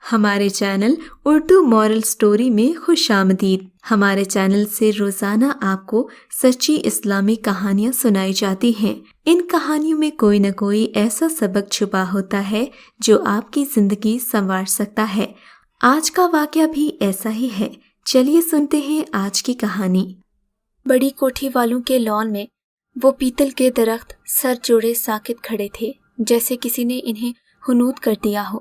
ہمارے channel Urdu moral story میں خوش آمدید۔ ہمارے چینل سے روزانہ آپ کو سچی اسلامی کہانیاں سنائی جاتی ہیں۔ ان کہانیوں میں کوئی نہ کوئی ایسا سبق چھپا ہوتا ہے جو آپ کی زندگی سنوار سکتا ہے۔ آج کا واقعہ بھی ایسا ہی ہے۔ چلیے سنتے ہیں آج کی کہانی۔ بڑی کوٹھی والوں کے لان میں وہ پیتل کے درخت سر جوڑے ساکت کھڑے تھے، جیسے کسی نے انہیں ہنوت کر دیا ہو۔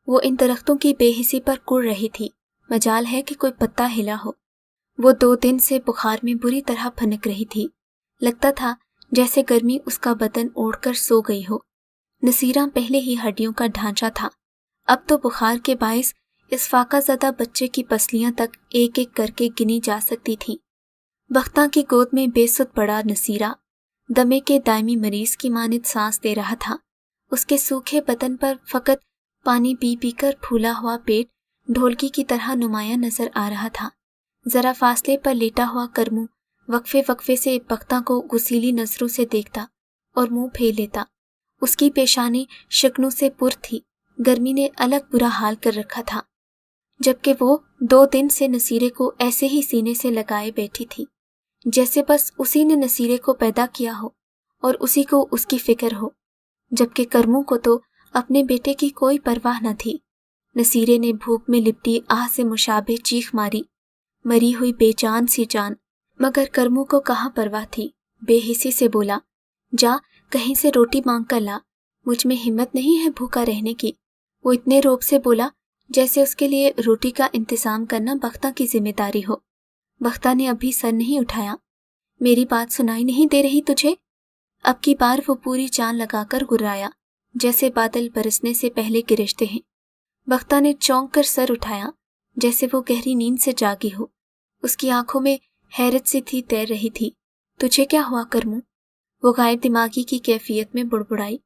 وہ ان درختوں کی بے حسی پر کڑ رہی تھی، مجال ہے کہ کوئی پتا ہلا ہو۔ وہ 2 دن سے بخار میں بری طرح پھنک رہی تھی، لگتا تھا جیسے گرمی اس کا بدن اوڑھ کر سو گئی ہو۔ نصیرہ پہلے ہی ہڈیوں کا ڈھانچہ تھا، اب تو بخار کے باعث اس فاقہ زدہ بچے کی پسلیاں تک ایک ایک کر کے گنی جا سکتی تھیں۔ بختہ کی گود میں بے سدھ پڑا نصیرہ دمے کے دائمی مریض کی مانند سانس دے رہا تھا۔ اس کے سوکھے بدن پر فقط پانی پی پی کر پھولا ہوا پیٹ ڈھولکی کی طرح نمایاں نظر آ رہا تھا۔ ذرا فاصلے پر لیٹا ہوا کرمو وقفے وقفے سے بختہ کو غسیلی نظروں سے دیکھتا اور منہ پھیر لیتا۔ اس کی پیشانی شکنوں سے پر تھی، گرمی نے الگ برا حال کر رکھا تھا، جبکہ وہ 2 دن سے نصیرے کو ایسے ہی سینے سے لگائے بیٹھی تھی، جیسے بس اسی نے نصیرے کو پیدا کیا ہو اور اسی کو اس کی فکر ہو، جبکہ کرموں کو تو اپنے بیٹے کی کوئی پرواہ نہ تھی۔ نصیرے نے بھوک میں لپٹی آہ سے مشابہ چیخ ماری، مری ہوئی بے جان سی جان، مگر کرموں کو کہاں پرواہ تھی۔ بے حسی سے بولا، جا کہیں سے روٹی مانگ کر لا، مجھ میں ہمت نہیں ہے بھوکا رہنے کی۔ وہ اتنے روب سے بولا جیسے اس کے لیے روٹی کا انتظام کرنا بختہ کی ذمہ داری ہو۔ بختہ نے ابھی سر نہیں اٹھایا۔ میری بات سنائی نہیں دے رہی تجھے؟ اب کی بار وہ پوری جان لگا کر گرایا، جیسے بادل برسنے سے پہلے گرجتے ہیں۔ بختہ نے چونک کر سر اٹھایا، جیسے وہ گہری نیند سے جاگی ہو۔ اس کی آنکھوں میں حیرت سی تھی تیر رہی تھی۔ تجھے کیا ہوا کرمو؟ وہ غائب دماغی کی کیفیت میں بڑبڑائی۔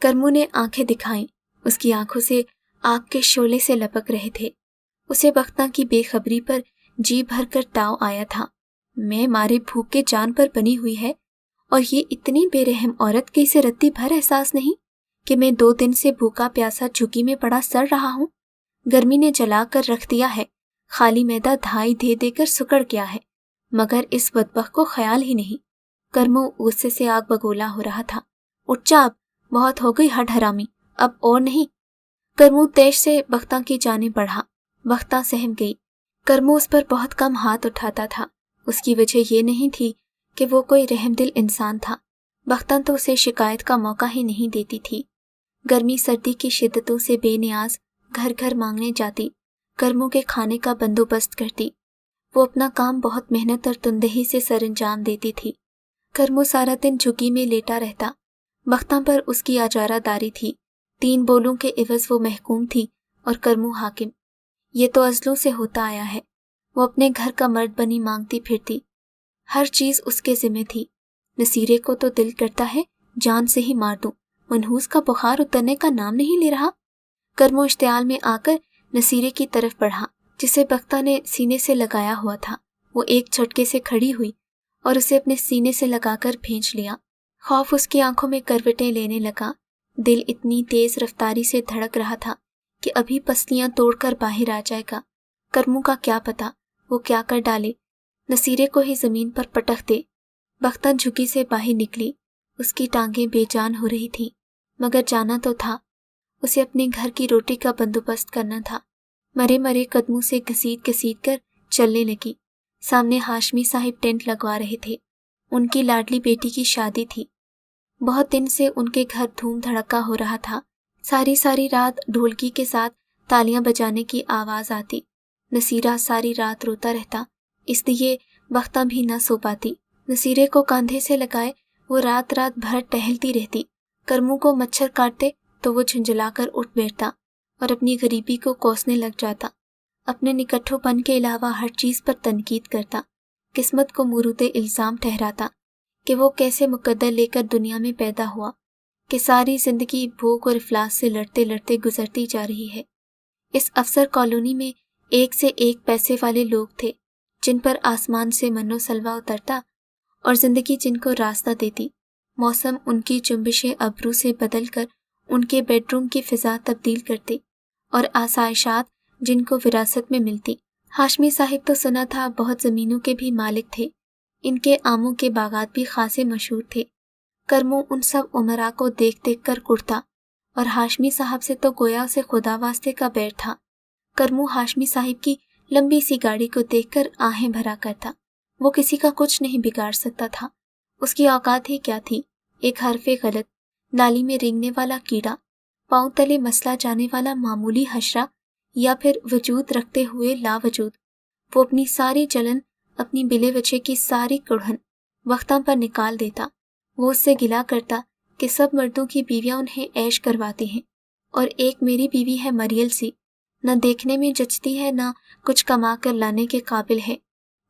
کرمو نے آنکھیں دکھائیں، اس کی آنکھوں سے آگ کے شعلے سے لپک رہے تھے۔ اسے بختہ کی بے خبری پر جی بھر کر تاؤ آیا تھا۔ میں مارے بھوک کے جان پر بنی ہوئی ہے، اور یہ اتنی بے رحم عورت کہ اسے رتی بھر احساس نہیں کہ میں 2 دن سے بھوکا پیاسا جھکی میں پڑا سڑ رہا ہوں۔ گرمی نے جلا کر رکھ دیا ہے، خالی میدہ دھائی دے دے کر سکڑ گیا ہے، مگر اس بدبخت کو خیال ہی نہیں۔ کرمو غصے سے آگ بگولا ہو رہا تھا۔ اٹھ جا، اب بہت ہو گئی ہڈ حرامی، اب اور نہیں۔ کرمو تیش سے بختہ کی جانب بڑھا۔ بختہ سہم گئی۔ کرمو اس پر بہت کم ہاتھ اٹھاتا تھا۔ اس کی وجہ یہ نہیں تھی کہ وہ کوئی رحم دل انسان تھا، بختہ تو اسے شکایت کا موقع ہی نہیں دیتی تھی۔ گرمی سردی کی شدتوں سے بے نیاز گھر گھر مانگنے جاتی، کرموں کے کھانے کا بندوبست کرتی۔ وہ اپنا کام بہت محنت اور تندہی سے سر انجام دیتی تھی۔ کرمو سارا دن جھکی میں لیٹا رہتا، بختہ پر اس کی اجارہ داری تھی۔ 3 بولوں کے عوض وہ محکوم تھی اور کرمو حاکم۔ یہ تو ازلوں سے ہوتا آیا ہے۔ وہ اپنے گھر کا مرد بنی مانگتی پھرتی، ہر چیز اس کے ذمہ تھی۔ نصیرے کو تو دل کرتا ہے جان سے ہی مار دوں، منحوس کا بخار اترنے کا نام نہیں لے رہا۔ کرمو اشتعال میں آ کر نصیرے کی طرف بڑھا، جسے بختہ نے سینے سے لگایا ہوا تھا۔ وہ ایک جھٹکے سے کھڑی ہوئی اور اسے اپنے سینے سے لگا کر بھینچ لیا۔ خوف اس کی آنکھوں میں کروٹیں لینے لگا۔ دل اتنی تیز رفتاری سے دھڑک رہا تھا کہ ابھی پسلیاں توڑ کر باہر آ جائے گا۔ کرمو کا کیا پتا وہ کیا کر ڈالے، نصیرے کو ہی زمین پر پٹخ دے۔ بختہ جھکی سے باہر نکلی، اس کی ٹانگیں بے جان ہو رہی تھی، مگر جانا تو تھا۔ اسے اپنے گھر کی روٹی کا بندوبست کرنا تھا۔ مرے مرے قدموں سے گھسیٹ گھسیٹ کر چلنے لگی۔ سامنے ہاشمی صاحب ٹینٹ لگوا رہے تھے، ان کی لاڈلی بیٹی کی شادی تھی۔ بہت دن سے ان کے گھر دھوم دھڑکا ہو رہا تھا۔ ساری ساری رات ڈھولکی کے ساتھ تالیاں بجانے کی آواز آتی۔ نصیرہ ساری رات روتا رہتا، اس لیے بختہ بھی نہ سو پاتی۔ نصیرے کو کاندھے سے لگائے وہ رات رات بھر ٹہلتی رہتی۔ کرموں کو مچھر کاٹتے تو وہ جھنجھلا کر اٹھ بیٹھتا اور اپنی غریبی کو کوسنے لگ جاتا۔ اپنے نکٹھو پن کے علاوہ ہر چیز پر تنقید کرتا، قسمت کو مورود الزام ٹھہراتا کہ وہ کیسے مقدر لے کر دنیا میں پیدا ہوا، کہ ساری زندگی بھوک اور افلاس سے لڑتے لڑتے گزرتی جا رہی ہے۔ اس افسر کالونی میں 1 سے 1 پیسے والے لوگ تھے، جن پر آسمان سے من و سلوہ اترتا اور زندگی جن کو راستہ دیتی۔ موسم ان کی جنبش ابرو سے بدل کر ان کے بیڈ روم کی فضا تبدیل کرتے اور आसाइशात जिनको विरासत में मिलती। हाशमी साहिब तो सुना था बहुत ज़मीनों के भी मालिक थे। इनके आमों के बागात भी खासे मशहूर थे। करमू उन सब उमरा को देख देख कर कुड़ता और हाशमी साहब से तो गोया उसे खुदा वास्ते का बैर था। करमू हाशमी साहिब की लंबी सी गाड़ी को देखकर आहें भरा करता। वो किसी का कुछ नहीं बिगाड़ सकता था। उसकी औकात ही क्या थी। एक हरफे गलत, नाली में रेंगने वाला कीड़ा, पाँव तले मसला जाने वाला मामूली हशरा या फिर वजूद रखते हुए लावजूद, वो अपनी सारी जलन, अपनी बिले वजह की सारी कुड़हन वक्ता पर निकाल देता। वो उससे गिला करता कि सब मर्दों की बीवियां उन्हें ऐश करवाती हैं और एक मेरी बीवी है मरियल सी, न देखने में जचती है न कुछ कमा कर लाने के काबिल है।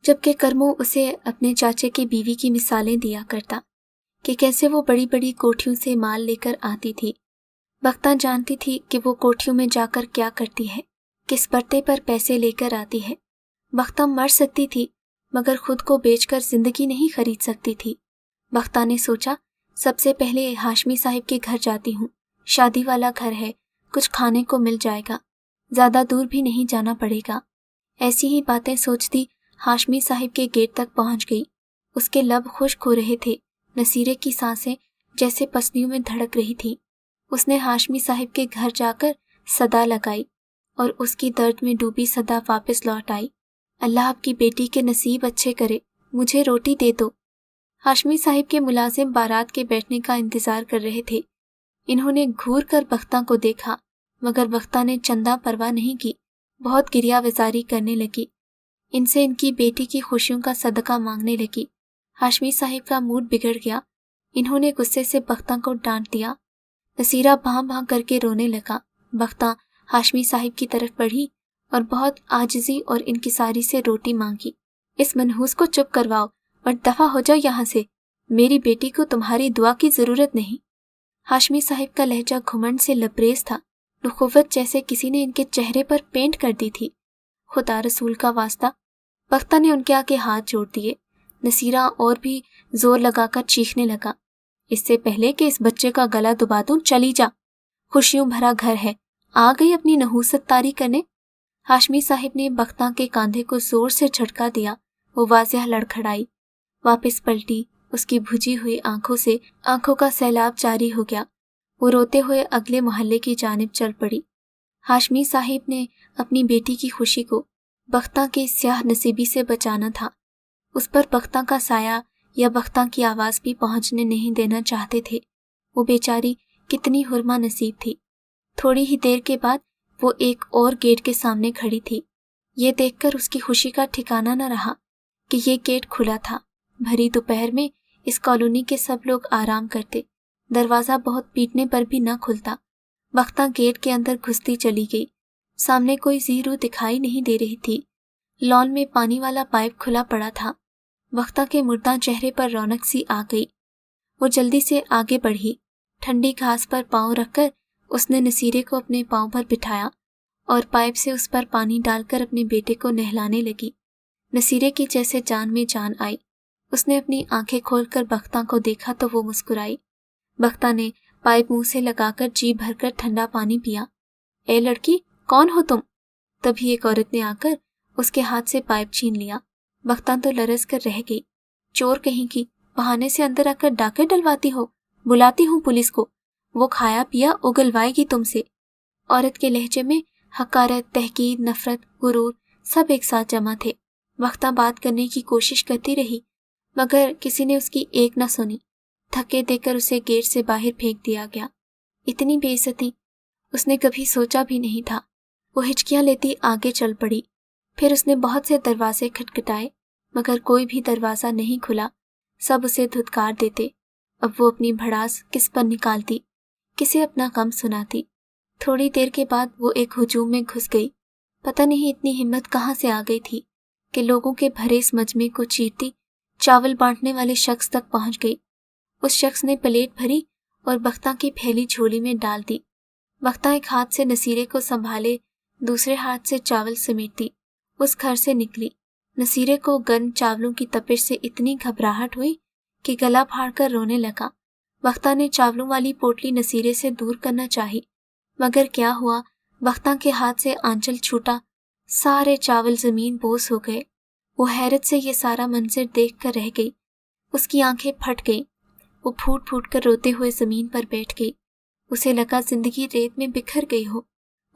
जबकि करमू उसे अपने चाचे की बीवी की मिसालें दिया करता कि कैसे वो बड़ी बड़ी कोठियों से माल लेकर आती थी। बख्ता जानती थी कि वो कोठियों में जाकर क्या करती है, किस परते पर पैसे लेकर आती है। बख्ता मर सकती थी मगर खुद को बेचकर जिंदगी नहीं खरीद सकती थी। बख्ता ने सोचा, सबसे पहले हाशमी साहिब के घर जाती हूँ। शादी वाला घर है, कुछ खाने को मिल जाएगा, ज़्यादा दूर भी नहीं जाना पड़ेगा। ऐसी ही बातें सोचती हाशमी साहिब के गेट तक पहुँच गई। उसके लब खुश्क हो रहे थे, नसीरे की सांसें जैसे पसलियों में धड़क रही थी। उसने हाशमी साहिब के घर जाकर सदा लगाई और उसकी दर्द में डूबी सदा वापस लौट आई। अल्लाह आपकी बेटी के नसीब अच्छे करे, मुझे रोटी दे दो। हाशमी साहिब के मुलाजिम बारात के बैठने का इंतजार कर रहे थे। इन्होंने घूर कर बख्ता को देखा मगर बख्ता ने चंदा परवाह नहीं की। बहुत गिरिया वजारी करने लगी, इनसे इनकी बेटी की खुशियों का सदका मांगने लगी। हाशमी साहिब का मूड बिगड़ गया। इन्होंने गुस्से से बख्ता को डांट दिया। नसीरा भां भां करके रोने लगा। बख्ता हाशमी साहिब की तरफ बढ़ी और बहुत आजिज़ी और इनकिसारी से रोटी मांगी। इस मनहूस को चुप करवाओ और दफा हो जाओ यहाँ से, मेरी बेटी को तुम्हारी दुआ की जरूरत नहीं। हाशमी साहिब का लहजा घुमंड से लबरेज था, नुखुवत जैसे किसी ने इनके चेहरे पर पेंट कर दी थी। खुदा रसूल का वास्ता। बख्ता ने उनके आगे हाथ जोड़ दिए। नसीरा और भी जोर लगाकर चीखने लगा, इससे पहले कि इस बच्चे का गला दुबा दूं, चली जा, खुशियों भरा घर है, आ गई अपनी नहूसत तारी करने। हाशमी साहिब ने बख्ता के कांधे को जोर से झटका दिया। वो वाज़ह लड़खड़ाई, वापस पलटी। उसकी भुजी हुई आंखों से आंखों का सैलाब जारी हो गया। वो रोते हुए अगले मोहल्ले की जानिब चल पड़ी। हाशमी साहिब ने अपनी बेटी की खुशी को बख्ता के स्याह नसीबी से बचाना था। उस पर बख्ता का साया या बख्ता की आवाज़ भी पहुंचने नहीं देना चाहते थे। वो बेचारी कितनी हुरमा नसीब थी। थोड़ी ही देर के बाद वो एक और गेट के सामने खड़ी थी। ये देखकर उसकी खुशी का ठिकाना न रहा कि ये गेट खुला था। भरी दोपहर में इस कॉलोनी के सब लोग आराम करते। दरवाज़ा बहुत पीटने पर भी न खुलता। बख्ता गेट के अंदर घुसती चली गई। सामने कोई ज़ीरू दिखाई नहीं दे रही थी। लॉन में पानी वाला पाइप खुला पड़ा था। बख्ता के मुर्दा चेहरे पर रौनक सी आ गई। वो जल्दी से आगे बढ़ी। ठंडी घास पर पाँव रखकर उसने नसीरे को अपने पाँव पर बिठाया और पाइप से उस पर पानी डालकर अपने बेटे को नहलाने लगी। नसीरे की जैसे जान में जान आई। उसने अपनी आंखें खोलकर बख्ता को देखा तो वो मुस्कुराई। बख्ता ने पाइप मुंह से लगाकर जी भरकर ठंडा पानी पिया। ए लड़की, कौन हो तुम? तभी एक औरत ने आकर उसके हाथ से पाइप छीन लिया। बख्ता तो लरस कर रह गई। चोर कहीं की, बहाने से अंदर आकर डाके डलवाती हो, बुलाती हूँ पुलिस को, वो खाया पिया उगलवाएगी तुमसे। औरत के लहजे में हकारत, तहकीर, नफरत, गुरूर सब एक साथ जमा थे। बख्ता बात करने की कोशिश करती रही मगर किसी ने उसकी एक न सुनी। धक्के देकर उसे गेट से बाहर फेंक दिया गया। इतनी बेइज्जती उसने कभी सोचा भी नहीं था। वो हिचकियां लेती आगे चल पड़ी। फिर उसने बहुत से दरवाजे खटखटाए मगर कोई भी दरवाज़ा नहीं खुला। सब उसे धुतकार देते। अब वो अपनी भड़ास किस पर निकालती, किसे अपना गम सुनाती। थोड़ी देर के बाद वो एक हुजूम में घुस गई। पता नहीं इतनी हिम्मत कहाँ से आ गई थी कि लोगों के भरे इस मजमे को चीरती चावल बांटने वाले शख्स तक पहुंच गई। उस शख्स ने प्लेट भरी और बख्ता की फैली झोली में डाल दी। बख्ता एक हाथ से नसीरे को संभाले, दूसरे हाथ से चावल समेटती उस घर से निकली। नसीरे को गर्म चावलों की तपिश से इतनी घबराहट हुई कि गला फाड़कर रोने लगा। बख्ता ने चावलों वाली पोटली नसीरे से दूर करना चाही मगर क्या हुआ, बख्ता के हाथ से आंचल छूटा, सारे चावल जमीन बोस हो गए। वो हैरत से ये सारा मंजर देख कर रह गई। उसकी आंखें फट गईं। वो फूट फूट कर रोते हुए जमीन पर बैठ गई। उसे लगा जिंदगी रेत में बिखर गई हो।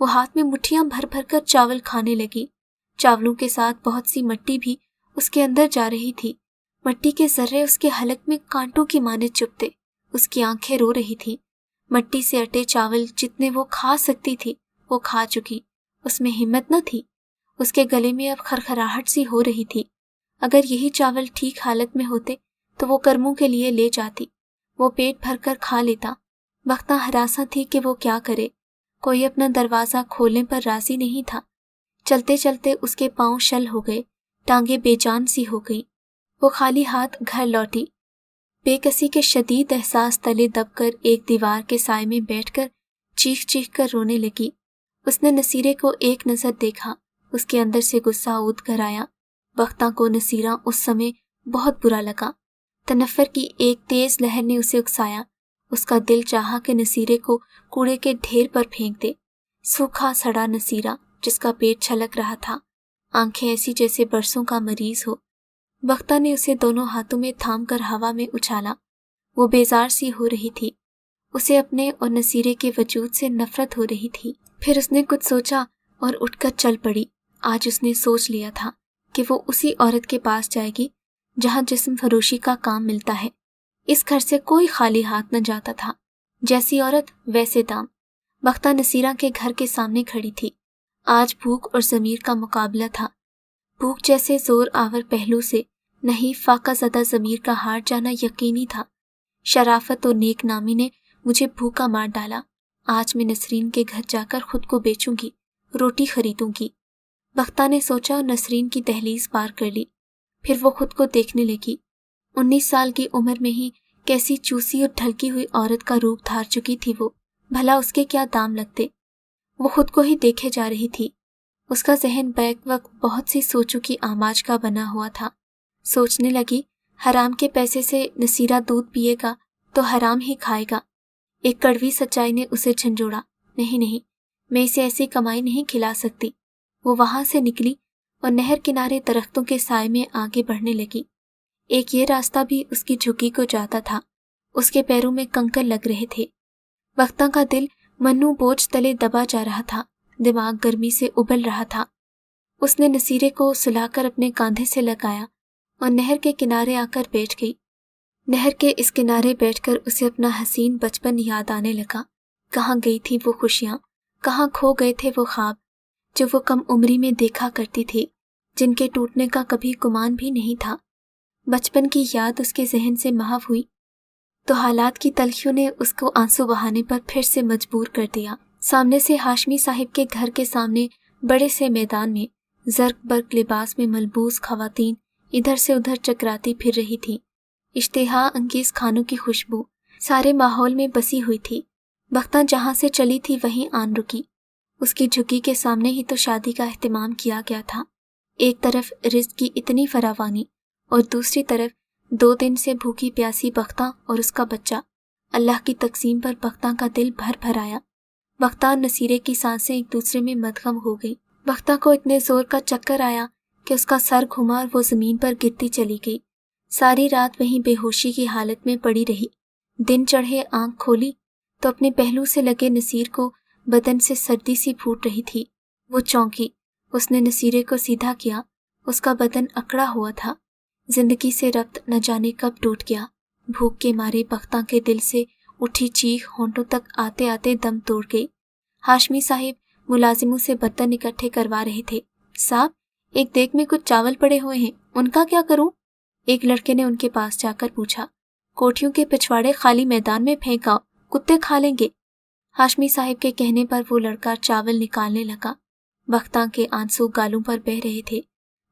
वो हाथ में मुट्ठियां भर भर कर चावल खाने लगी। चावलों के साथ बहुत सी मिट्टी भी उसके अंदर जा रही थी। मिट्टी के जर्रे उसके हलक में कांटों की माने चुभते। उसकी आंखें रो रही थी। मिट्टी से अटे चावल जितने वो खा सकती थी वो खा चुकी। उसमें हिम्मत न थी। उसके गले में अब खरखराहट सी हो रही थी। अगर यही चावल ठीक हालत में होते तो वो कर्मों के लिए ले जाती। वो पेट भर कर खा लेता। बख्ता हरासा थी कि वो क्या करे। कोई अपना दरवाज़ा खोलने पर राजी नहीं था। चलते चलते उसके पांव शल हो गए, टांगे बेजान सी हो गई। वो खाली हाथ घर लौटी। बेकसी के शदीद एहसास तले दबकर एक दीवार के साए में बैठकर चीख चीख कर रोने लगी। उसने नसीरे को एक नज़र देखा। उसके अंदर से गुस्सा ऊद कर आया। बख्ता को नसीरा उस समय बहुत बुरा लगा। तनफ्फर की एक तेज लहर ने उसे उकसाया। उसका दिल चाहा कि नसीरे को कूड़े के ढेर पर फेंक दे। सूखा सड़ा नसीरा जिसका पेट छलक रहा था, आंखें ऐसी जैसे बरसों का मरीज हो। बख्ता ने उसे दोनों हाथों में थाम कर हवा में उछाला। वो बेजार सी हो रही थी। उसे अपने और नसीरे के वजूद से नफरत हो रही थी। फिर उसने कुछ सोचा और उठकर चल पड़ी। आज उसने सोच लिया था कि वो उसी औरत के पास जाएगी जहां जिस्म फरोशी का काम मिलता है। इस घर से कोई खाली हाथ न जाता था। जैसी औरत वैसे दाम। बख्ता नसीरा के घर के सामने खड़ी थी। आज भूख और ज़मीर का मुकाबला था। भूख जैसे जोर आवर पहलू से नहीं फाका ज़दा ज़मीर का हार जाना यकीनी था। शराफत और नेक नामी ने मुझे भूखा मार डाला। आज मैं नसरीन के घर जाकर खुद को बेचूंगी, रोटी खरीदूंगी। बख्ता ने सोचा और नसरीन की दहलीज पार कर ली। फिर वो खुद को देखने लगी। 19 साल की उम्र में ही कैसी चूसी और ढलकी हुई औरत का रूप धार चुकी थी वो। भला उसके क्या दाम लगते। वो खुद को ही देखे जा रही थी। उसका जहन बैक वक्त बहुत सी सोचों की आमाज का बना हुआ था। सोचने लगी, हराम के पैसे से नसीरा दूध पिएगा तो हराम ही खाएगा। एक कड़वी सच्चाई ने उसे झंझोड़ा। नहीं नहीं, मैं इसे ऐसी कमाई नहीं खिला सकती। वो वहां से निकली और नहर किनारे दरख्तों के साए में आगे बढ़ने लगी। एक ये रास्ता भी उसकी झुकी को जाता था। उसके पैरों में कंकर लग रहे थे। बख्ता का दिल मन्नू बोझ तले दबा जा रहा था। दिमाग गर्मी से उबल रहा था। उसने नसीरे को सुलाकर अपने कांधे से लगाया और नहर के किनारे आकर बैठ गई। नहर के इस किनारे बैठकर उसे अपना हसीन बचपन याद आने लगा। कहाँ गई थी वो खुशियाँ, कहाँ खो गए थे वो ख्वाब जो वो कम उम्री में देखा करती थी, जिनके टूटने का कभी गुमान भी नहीं था। बचपन की याद उसके जहन से महव हुई तो हालात की तलखियों ने उसको आंसू बहाने पर फिर से मजबूर कर दिया। सामने से हाशमी साहिब के घर के सामने बड़े से मैदान में जर्क बर्क लिबास में मलबूस खवातीन इधर से उधर चकराती फिर रही थी। इश्तिहा अंगेज खानों की खुशबू सारे माहौल में बसी हुई थी। बख्ता जहाँ से चली थी वहीं आन रुकी। उसकी झुकी के सामने ही तो शादी का एहतमाम किया गया था। एक तरफ रिज़्क की इतनी फरावानी और दूसरी तरफ 2 दिन से भूखी प्यासी बख्ता और उसका बच्चा। अल्लाह की तकसीम पर बख्ता का दिल भर भर आया। बख्ता और नसीरे की सांसें एक दूसरे में मदगम हो गई। बख्ता को इतने जोर का चक्कर आया कि उसका सर घुमा और वो ज़मीन पर गिरती चली गई। सारी रात वहीं बेहोशी की हालत में पड़ी रही। दिन चढ़े आंख खोली तो अपने पहलू से लगे नसीर को बदन से सर्दी सी फूट रही थी। वो चौंकी। उसने नसीरे को सीधा किया। उसका बदन अकड़ा हुआ था। जिंदगी से रब्त न जाने कब टूट गया। भूख के मारे बख्ता के दिल से उठी चीख होंठों तक आते आते दम तोड़ गई। हाशमी साहिब मुलाजिमों से बर्तन इकट्ठे करवा रहे थे। साहब, एक देग में कुछ चावल पड़े हुए हैं, उनका क्या करूं? एक लड़के ने उनके पास जाकर पूछा। कोठियों के पिछवाड़े खाली मैदान में फेंक आओ, कुत्ते खा लेंगे। हाशमी साहिब के कहने पर वो लड़का चावल निकालने लगा। बख्ता के आंसू गालों पर बह रहे थे।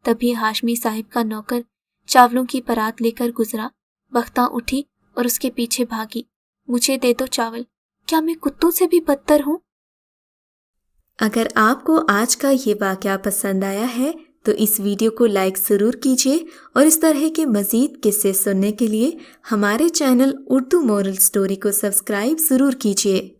तभी हाशमी साहिब का नौकर चावलों की परात लेकर गुजरा। बख्ता उठी और उसके पीछे भागी। मुझे दे दो चावल, क्या मैं कुत्तों से भी बदतर हूँ? अगर आपको आज का ये वाकया पसंद आया है तो इस वीडियो को लाइक ज़रूर कीजिए और इस तरह के मज़ीद किस्से सुनने के लिए हमारे चैनल उर्दू मॉरल स्टोरी को सब्सक्राइब ज़रूर कीजिए।